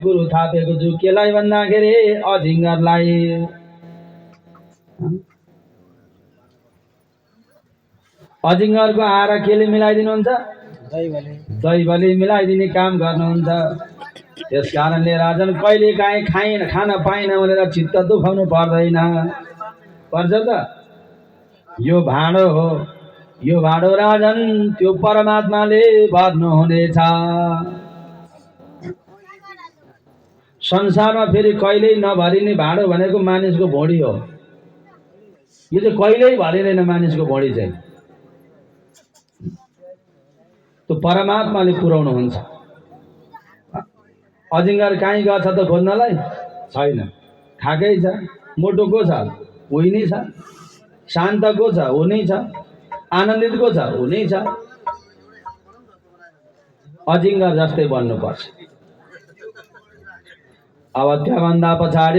गुरु थापेको छु केलाई भन्दाखेरि अजिङ्गरलाई। अजिङ्गरको आहारा केले मिलाइदिनुहुन्छ? दैवले मिलाइदिने काम गर्नुहुन्छ। त्यस कारणले राजन कहिले काहीँ खान पाइन भनेर चित्त दुखाउनु पर्दैन। पर्छ त? यो भाँडो हो, यो भाँडो राजन त्यो परमात्माले भर्नुहुनेछ। संसारमा फेरि कहिल्यै नभरिने भाँडो भनेको मानिसको भुँडी हो। यो चाहिँ कहिल्यै भरिँदैन मानिसको भुँडी चाहिँ। त्यो परमात्माले पुर्याउनुहुन्छ। अजिङ्गर कहीँ गछ त खोज्नलाई? छैन, खाएकै छ। मोटो को छ? उही नै छ। शान्त को छ? ऊ नै छ। आनन्दित को छ? ऊ नै छ। अजिङ्गर जस्तै बन्नुपर्छ। अब त्योभन्दा पछाडि